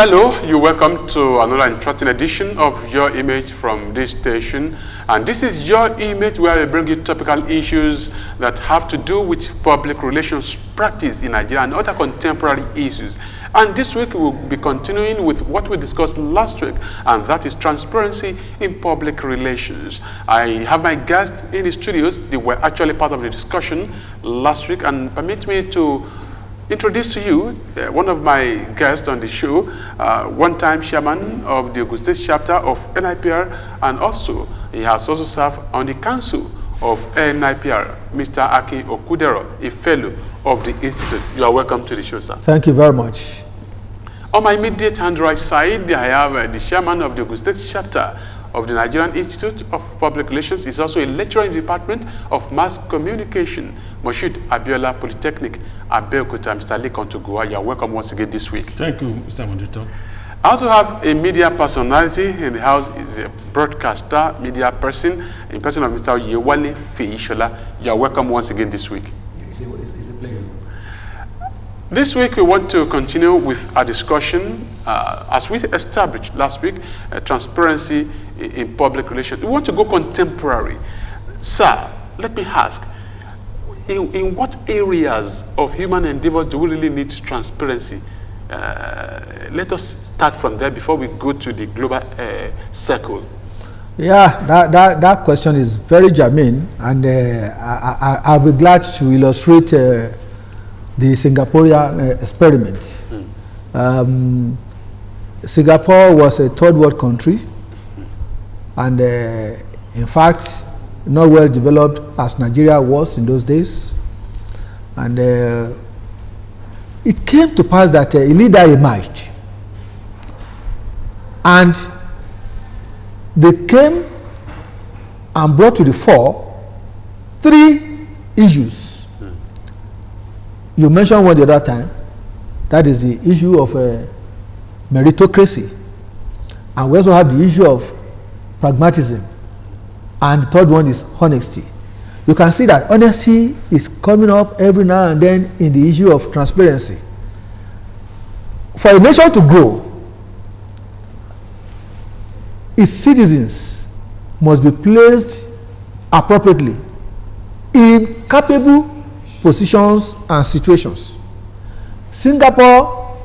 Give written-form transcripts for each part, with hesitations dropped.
Hello, you're welcome to another interesting edition of Your Image from this station. And this is Your Image, where we bring you topical issues that have to do with public relations practice in Nigeria and other contemporary issues. And this week we'll be continuing with what we discussed last week, and that is transparency in public relations. I have my guests in the studios. They were actually part of the discussion last week, and permit me to introduce to you one of my guests on the show, one-time chairman of the Ogun State chapter of NIPR, and also he has also served on the council of NIPR, Mr. Akin Okudero, a fellow of the institute. You are welcome to the show, sir. Thank you very much. On my immediate hand right side, I have the chairman of the Ogun State chapter of the Nigerian Institute of Public Relations. He's also a lecturer in the Department of Mass Communication, Moshood Abiola Polytechnic, Abeokuta, Mr. Lekan Togowa. You are welcome once again this week. Thank you, Mr. Mondito. I also have a media personality in the house. Is a broadcaster, media person, in person of Mr. Yewale Feishola. You are welcome once again this week. It's a pleasure. This week we want to continue with our discussion as we established last week, transparency in public relations. We want to go contemporary. Sir, let me ask, in what areas of human endeavors do we really need transparency? Let us start from there before we go to the global circle. Yeah, that question is very germane, and I'll be glad to illustrate the Singaporean experiment. Singapore was a third world country, and in fact, not well developed as Nigeria was in those days. And it came to pass that a leader emerged, and they came and brought to the fore three issues. You mentioned one the other time, that is the issue of meritocracy, and we also have the issue of pragmatism, and the third one is honesty. You can see that honesty is coming up every now and then in the issue of transparency. For a nation to grow, its citizens must be placed appropriately in capable positions and situations. Singapore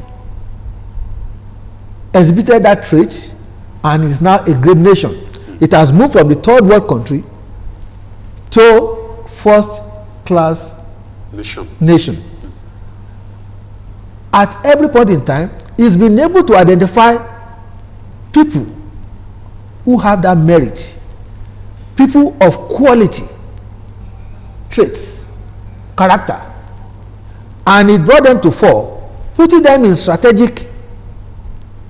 exhibited that trait and is now a great nation. It has moved from the third world country to first class nation. At every point in time, it's been able to identify people who have that merit, people of quality, traits, character, and it brought them to fore, putting them in strategic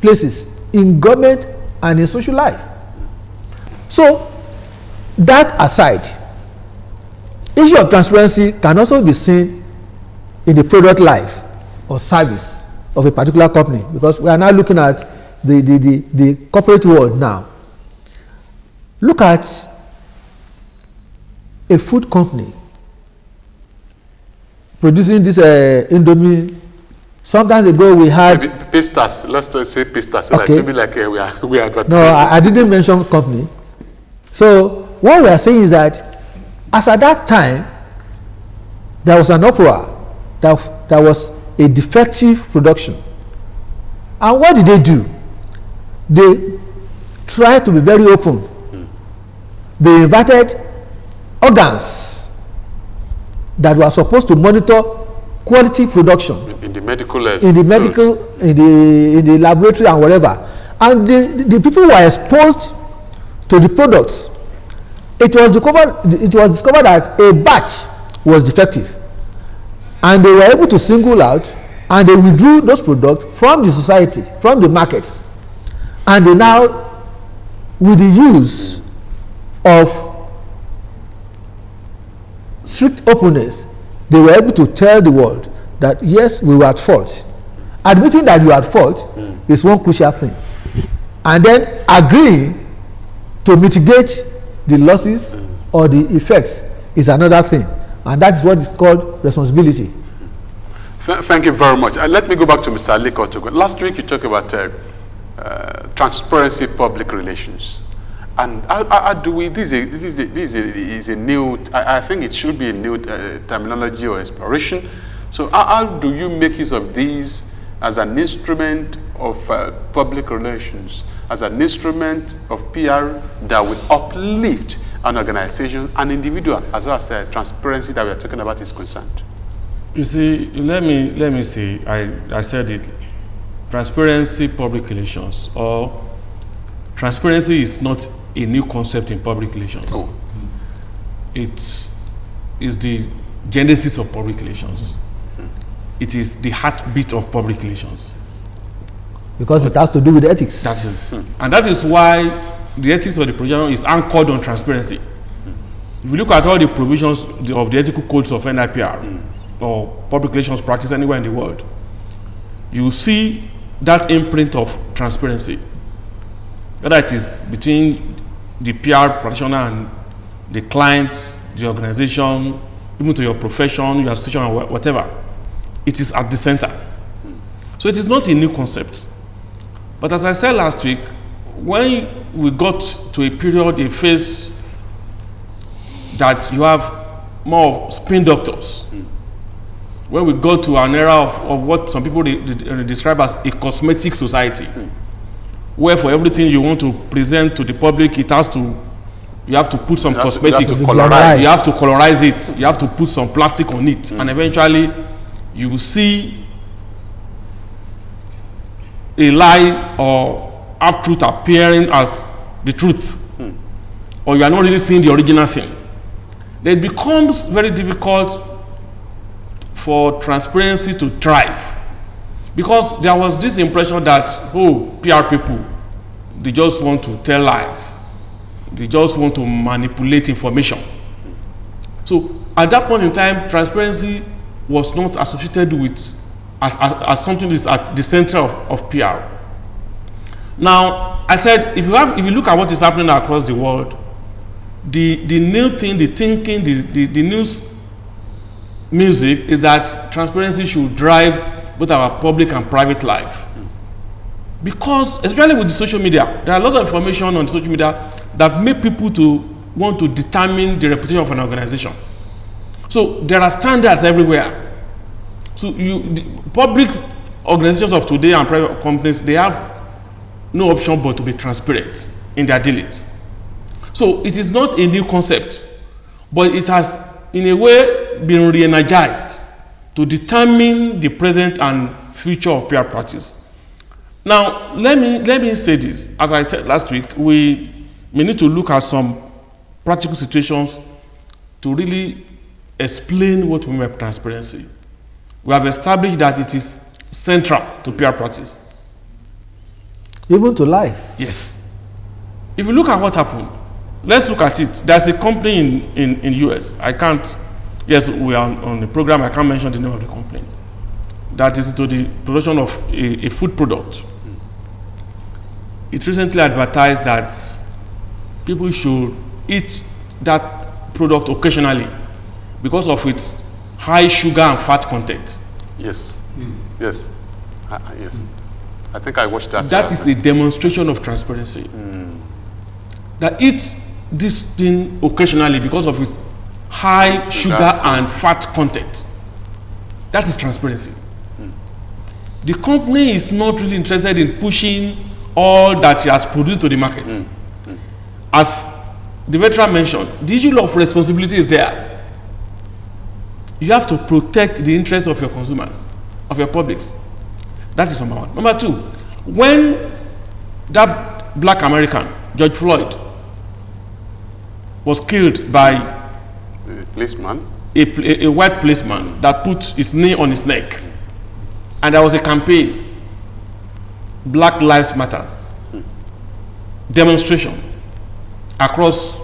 places in government and in social life. So, that aside, issue of transparency can also be seen in the product life or service of a particular company, because we are now looking at the corporate world now. Look at a food company producing this Indomie. Sometimes ago we had Pistas. Let's just say Pistas. Okay. It should be like we are advertising. No, I didn't mention company. So what we are saying is that as at that time there was an uproar that was a defective production, and what did they do? They tried to be very open. They invited organs that were supposed to monitor quality production in the medical, in the laboratory and whatever, and the people were exposed to the products. It was discovered that a batch was defective, and they were able to single out, and they withdrew those products from the society, from the markets, and they now, with the use of strict openness, they were able to tell the world that yes, we were at fault. Admitting that you are at fault is one crucial thing, and then agreeing to mitigate the losses or the effects is another thing, and that is what is called responsibility. Thank you very much. Let me go back to Mr. Aliko Otogun. Last week you talked about transparency, public relations. And how do we, this is a new, I think it should be a new terminology or exploration. So how do you make use of these as an instrument of public relations, as an instrument of PR that will uplift an organization, an individual, as well as the transparency that we are talking about is concerned? You see, let me say, I said it, transparency, public relations, or transparency is not a new concept in public relations. Oh. It is the genesis of public relations. It is the heartbeat of public relations. Because it has to do with ethics. That is, and that is why the ethics of the provision is anchored on transparency. If you look at all the provisions of the ethical codes of NIPR or public relations practice anywhere in the world, you see that imprint of transparency. Whether it is between the PR practitioner and the client, the organization, even to your profession, your association, or whatever, it is at the center. So it is not a new concept. But as I said last week, when we got to a period, a phase that you have more of spin doctors, when we got to an era of what some people describe as a cosmetic society, where for everything you want to present to the public, you have to put some cosmetics. You have to colorize it. You have to put some plastic on it. And eventually, you will see a lie or half-truth appearing as the truth. Or you are not really seeing the original thing. Then it becomes very difficult for transparency to thrive. Because there was this impression that, PR people, they just want to tell lies. They just want to manipulate information. So at that point in time, transparency was not associated with as something that is at the center of PR. Now, I said, if you look at what is happening across the world, the new thing, the thinking, the news music is that transparency should drive both our public and private life. Because, especially with the social media, there are a lot of information on social media that make people to want to determine the reputation of an organization. So there are standards everywhere. So the public organizations of today and private companies, they have no option but to be transparent in their dealings. So it is not a new concept, but it has in a way been re-energized to determine the present and future of PR practice. Now, let me say this. As I said last week, we need to look at some practical situations to really explain what we mean by transparency. We have established that it is central to PR practice. Even to life. Yes. If you look at what happened, let's look at it. There's a company in US. Yes, we are on the program. I can't mention the name of the company. That is to the production of a food product. It recently advertised that people should eat that product occasionally because of its high sugar and fat content. Yes. Yes. Yes. I think I watched that. That is a demonstration of transparency. That eat this thing occasionally because of its high sugar and fat content. That is transparency. The company is not really interested in pushing all that he has produced to the market. As the veteran mentioned, the issue of responsibility is there. You have to protect the interest of your consumers, of your publics. That is number one. Number two, when that black American, George Floyd, was killed by a policeman, a white policeman that put his knee on his neck, and there was a campaign, Black Lives Matter, demonstration across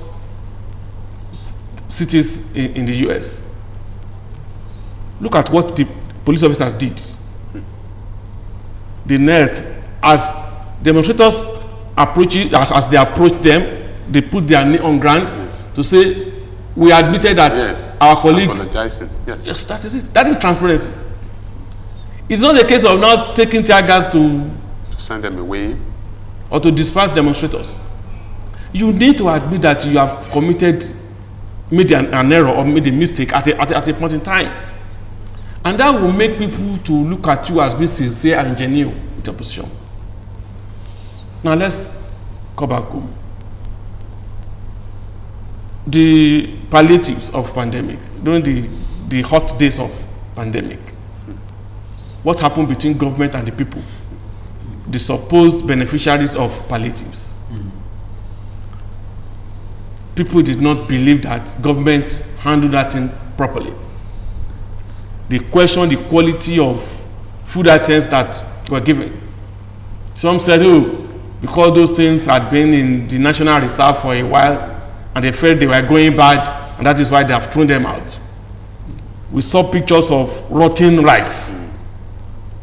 cities in the US. Look at what the police officers did. They knelt as demonstrators as they approached them. They put their knee on ground to say, "We admitted that our colleague." Apologizing. Yes. Yes, that is it. That is transparency. It's not a case of not taking tear gas to send them away or to disperse demonstrators. You need to admit that you have made an error or made a mistake at a point in time. And that will make people to look at you as being sincere and genuine with your position. Now let's go back home. The palliatives of pandemic, during the hot days of pandemic, what happened between government and the people, the supposed beneficiaries of palliatives. People did not believe that government handled that thing properly. They questioned the quality of food items that were given. Some said, oh, because those things had been in the National Reserve for a while and they felt they were going bad, and that is why they have thrown them out. We saw pictures of rotten rice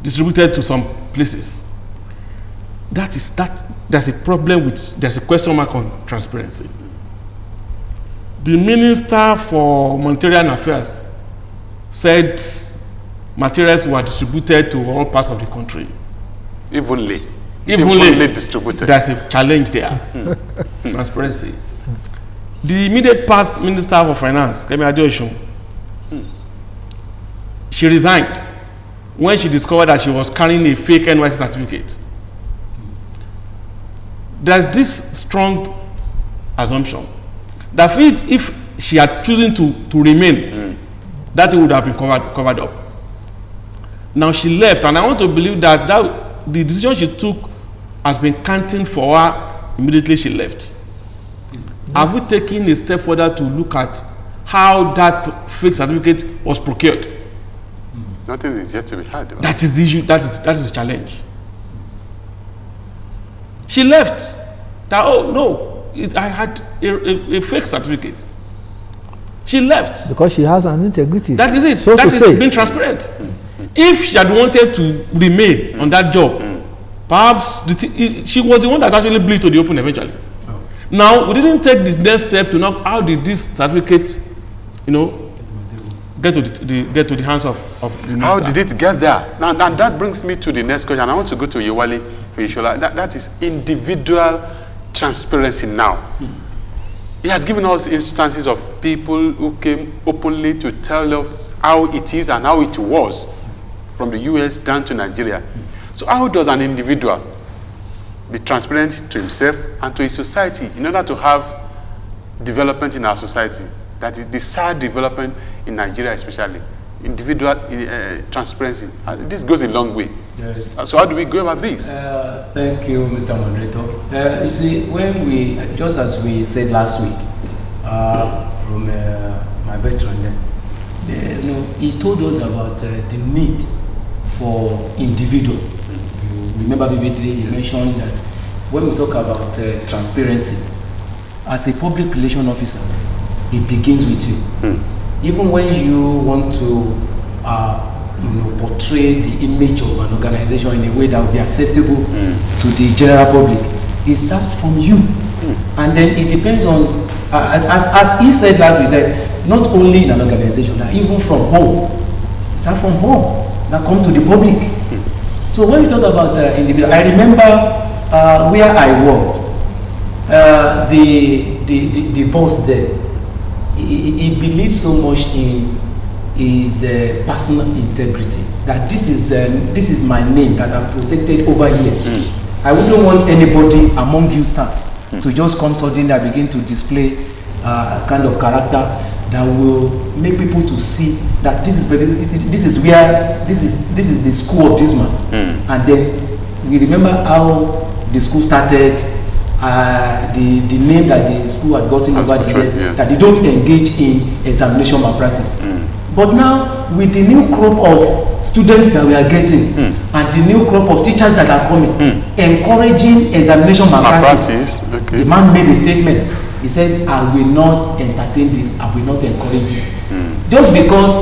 distributed to some places. There's a problem there's a question mark on transparency. The Minister for Monetary Affairs said materials were distributed to all parts of the country. Evenly distributed. There's a challenge there. Transparency. The immediate past Minister of Finance, Kemi Adeosun, she resigned when she discovered that she was carrying a fake NYSC certificate. There's this strong assumption that if she had chosen to remain, that would have been covered up. Now she left, and I want to believe that the decision she took has been counting for her immediately she left. Have we taken a step further to look at how that fake certificate was procured? Nothing is yet to be had. That is the issue. That is the challenge. She left. That, oh no, I had a fake certificate. She left because she has an integrity. That is it. So that to is say, being transparent. If she had wanted to remain on that job, perhaps she was the one that actually blew to the open eventually. Now, we didn't take the next step to know how did this certificate, get to the hands of the minister. How did it get there? Now that brings me to the next question. I want to go to Yewale Feyisola. That is individual transparency now. He has given us instances of people who came openly to tell us how it is and how it was from the US down to Nigeria. So how does an individual be transparent to himself and to his society in order to have development in our society? That is the sad development in Nigeria especially. Individual transparency. This goes a long way. Yes. So how do we go about this? Thank you, Mr. Moderator. You see, when we, just as we said last week, from my veteran, he told us about the need for individual. You remember vividly, he mentioned that when we talk about transparency, as a public relation officer, it begins with you. Even when you want to portray the image of an organization in a way that will be acceptable to the general public, it starts from you. And then it depends on, as he said last week, he said, not only in an organization, that even from home. It starts from home, that come to the public. So when we talk about individual, I remember where I worked, the boss there, he believed so much in his personal integrity, that this is my name that I've protected over years. I wouldn't want anybody among you staff to just come suddenly and begin to display a kind of character that will make people to see that this is the school of this man. And then we remember how the school started. The name that the school had gotten over the years, that they don't engage in examination malpractice. But now, with the new crop of students that we are getting, and the new crop of teachers that are coming, encouraging examination malpractice, the man made a statement. He said, I will not entertain this, I will not encourage this. Just because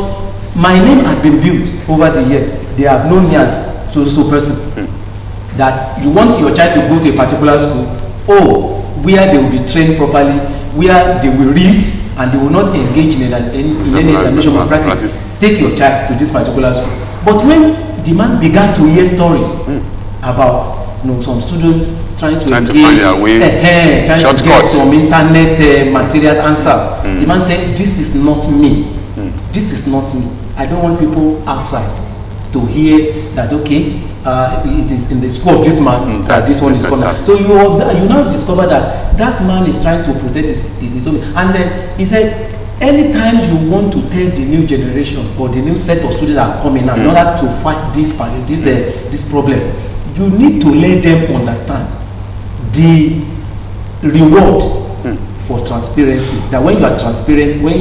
my name had been built over the years, they have known me as so person. That you want your child to go to a particular school, where they will be trained properly, where they will read, and they will not engage in any examination malpractice. Take your child to this particular school. But when the man began to hear stories about some students trying to find engage, their way, trying to get some internet materials answers. The man said, this is not me. This is not me. I don't want people outside to hear that, okay, it is in the school of this man that this one is coming. So you observe, you now discover that that man is trying to protect his own. And then he said, anytime you want to tell the new generation or the new set of students that are coming out in order to fight this problem, you need to let them understand the reward for transparency. That when you are transparent, when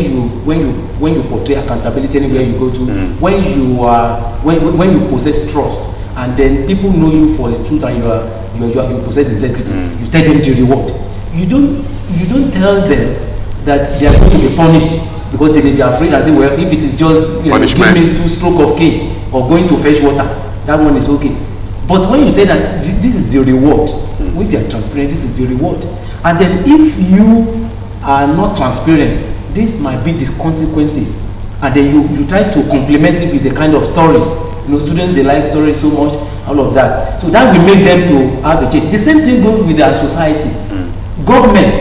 you portray accountability anywhere you go to, when you possess trust, and then people know you for the truth, and you possess integrity, you tell them the reward. You don't tell them that they are going to be punished because they may be afraid and say, well, if it is just give me 2 strokes of cane or going to fetch water, that one is okay. But when you tell that this is the reward, if you are transparent, this is the reward. And then if you are not transparent, this might be the consequences. And then you try to complement it with the kind of stories. Students, they like stories so much, all of that. So that will make them to have a change. The same thing goes with our society. Government,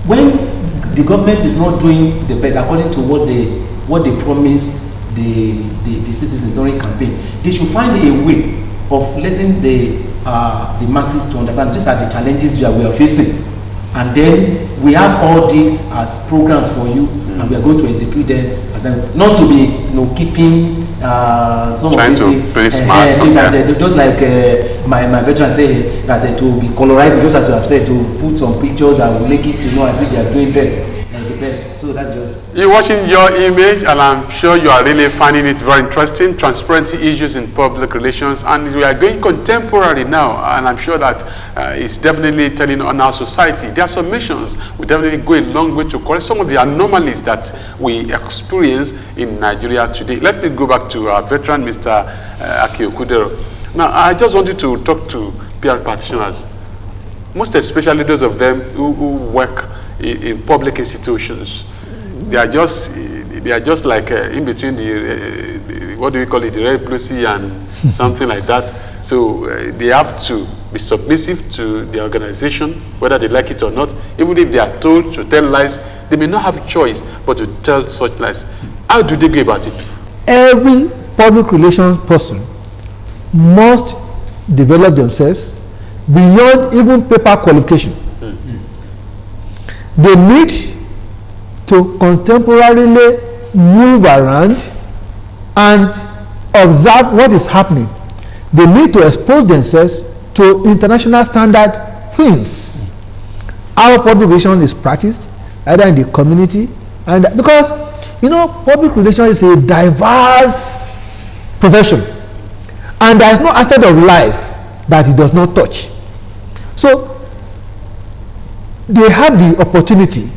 when the government is not doing the best according to what they promise the citizens during campaign, they should find a way of letting the masses to understand these are the challenges we are facing, and then we have all these as programs for you, and we are going to execute them as not to be keeping some trying of to play smart, just like my veteran say that to be colorized, just as you have said, to put some pictures that will make it to know as if they are doing the best. So that's just. You're watching Your Image, and I'm sure you are really finding it very interesting. Transparency issues in public relations, and we are going contemporary now, and I'm sure that it's definitely telling on our society. There are some missions we definitely go a long way to correct some of the anomalies that we experience in Nigeria today. Let me go back to our veteran, Mr. Aki Okudero. Now, I just wanted to talk to PR practitioners, most especially those of them who work in public institutions. They are just like in between the what do we call it, the red blue sea and something like that. So they have to be submissive to the organization, whether they like it or not. Even if they are told to tell lies, they may not have a choice but to tell such lies. How do they go about it? Every public relations person must develop themselves beyond even paper qualification. They need to contemporarily move around and observe what is happening. They need to expose themselves to international standard things. Our public relations is practiced either in the community, and because public relations is a diverse profession, and there is no aspect of life that it does not touch. So they have the opportunity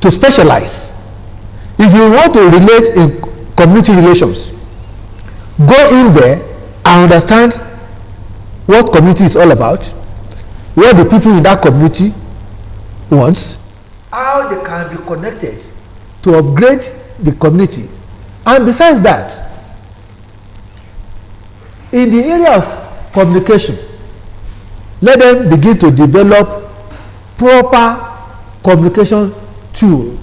to specialize. If you want to relate in community relations, go in there and understand what community is all about, what the people in that community wants, how they can be connected to upgrade the community. And besides that, in the area of communication, let them begin to develop proper communication tool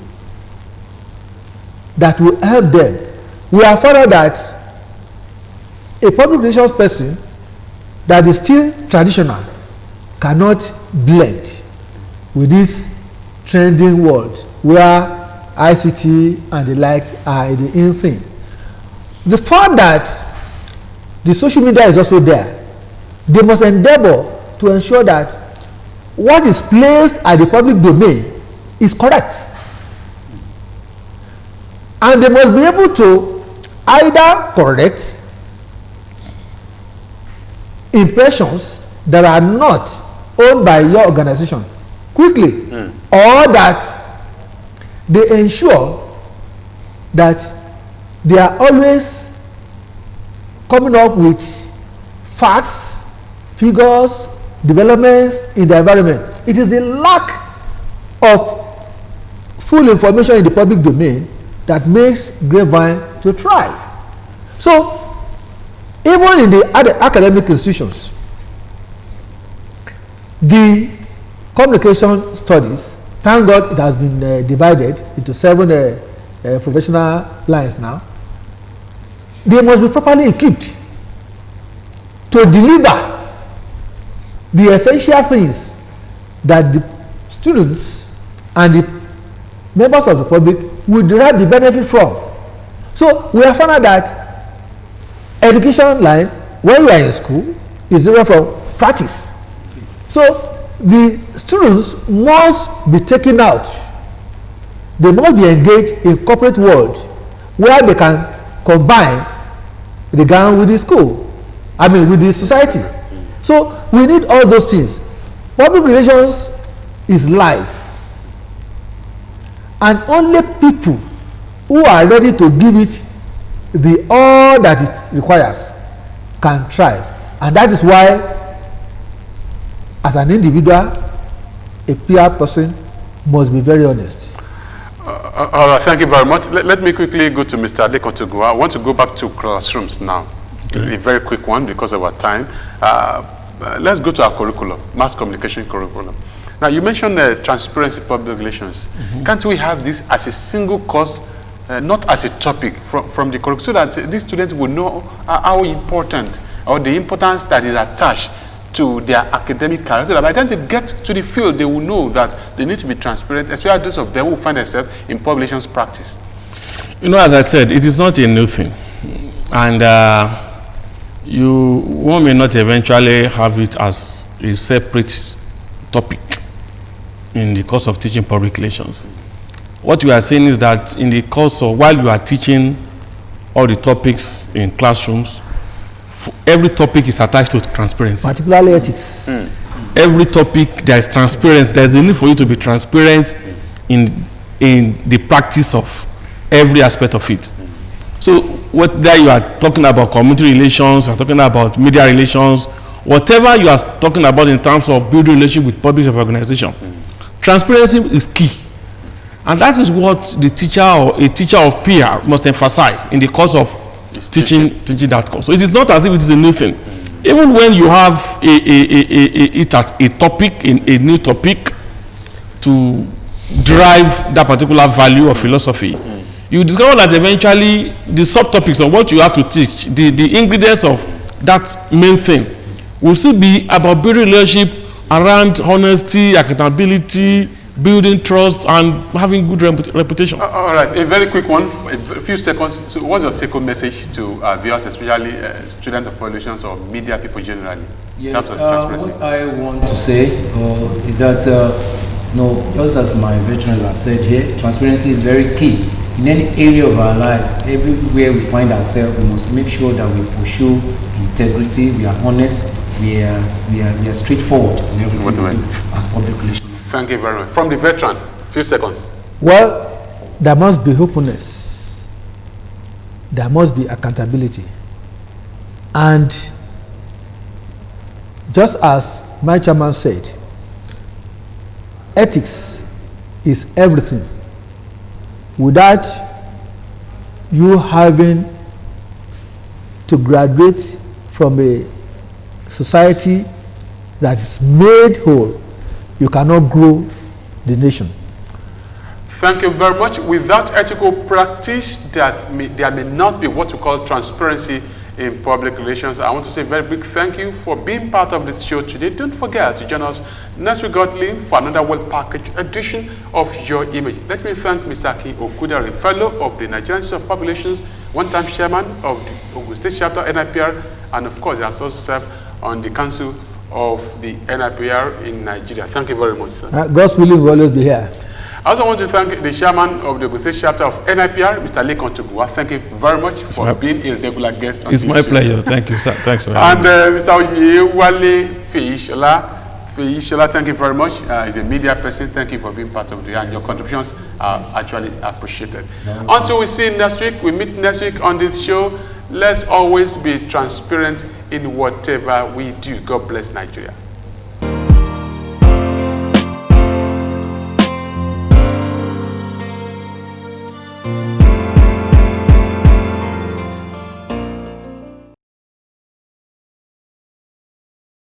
that will help them. We have found out that a public relations person that is still traditional cannot blend with this trending world where ICT and the like are the in thing. The fact that the social media is also there, they must endeavor to ensure that what is placed at the public domain is correct. And they must be able to either correct impressions that are not owned by your organization quickly, or that they ensure that they are always coming up with facts, figures, developments in the environment. It is the lack of full information in the public domain that makes Grapevine to thrive. So even in the academic institutions, the communication studies, thank God it has been divided into 7 professional lines now. They must be properly equipped to deliver the essential things that the students and the members of the public will derive the benefit from. So we have found out that education line, when you are in school, is different from practice. So the students must be taken out. They must be engaged in corporate world where they can combine the ground with the school, I mean with the society. So we need all those things. Public relations is life, and only people who are ready to give it the all that it requires can thrive. And that is why, as an individual, a PR person must be very honest. All right, thank you very much. Let me quickly go to Mr. Adekan Togunwa. I want to go back to classrooms now. Okay. A very quick one because of our time. Let's go to our curriculum, mass communication curriculum. Now, you mentioned transparency, public relations. Can't we have this as a single course, not as a topic from the curriculum, so that these students will know how important or the importance that is attached to their academic career, so that by the time they get to the field, they will know that they need to be transparent, especially those of them who find themselves in public relations practice. You know, as I said, it is not a new thing. And one may not eventually have it as a separate topic in the course of teaching public relations. What we are saying is that in the course of, while you are teaching all the topics in classrooms, every topic is attached to transparency. Particularly ethics. Every topic, there is transparency. There is a need for you to be transparent in the practice of every aspect of it. So whether you are talking about community relations, you are talking about media relations, whatever you are talking about in terms of building relationship with public organization, transparency is key. And that is what the teacher or a teacher of PR must emphasize in the course of teaching that course. So it is not as if it is a new thing. Even when you have it as a topic, a new topic to drive that particular value or philosophy, you discover that eventually the subtopics of what you have to teach, the ingredients of that main thing, will still be about building relationship around honesty, accountability, building trust, and having good reputation. All right, a very quick one, a few seconds. So what's your take-home message to viewers, especially students of relations or media people generally, in terms of transparency? What I want to say is that, just as my veterans have said here, transparency is very key. In any area of our life, everywhere we find ourselves, we must make sure that we pursue integrity, we are honest, we are straightforward in everything we do as public relations. Thank you very much. From the veteran, few seconds. Well, there must be openness. There must be accountability. And just as my chairman said, ethics is everything. Without you having to graduate from a society that is made whole, you cannot grow the nation. Thank you very much. Without ethical practice, there may not be what we call transparency in public relations. I want to say a very big thank you for being part of this show today. Don't forget to join us next week, God willing, for another well-packaged edition of Your Image. Let me thank Mr. Akin Okudare, Fellow of the Nigerian Institute of Public Relations, one-time Chairman of the Ogun State Chapter NIPR, and of course, he has also served on the Council of the NIPR in Nigeria. Thank you very much, sir. God's willing will always be here. I also want to thank the chairman of the Ogun State Chapter of NIPR, Mr. Adekan Togunwa. Thank you very much for being a regular guest on this show. It's my pleasure. Thank you, sir. Thanks for having me. And Mr. Oyewale Feishola, thank you very much. He's a media person. Thank you for being part of the and your contributions are actually appreciated. Until we see next week, we meet next week on this show. Let's always be transparent in whatever we do. God bless Nigeria.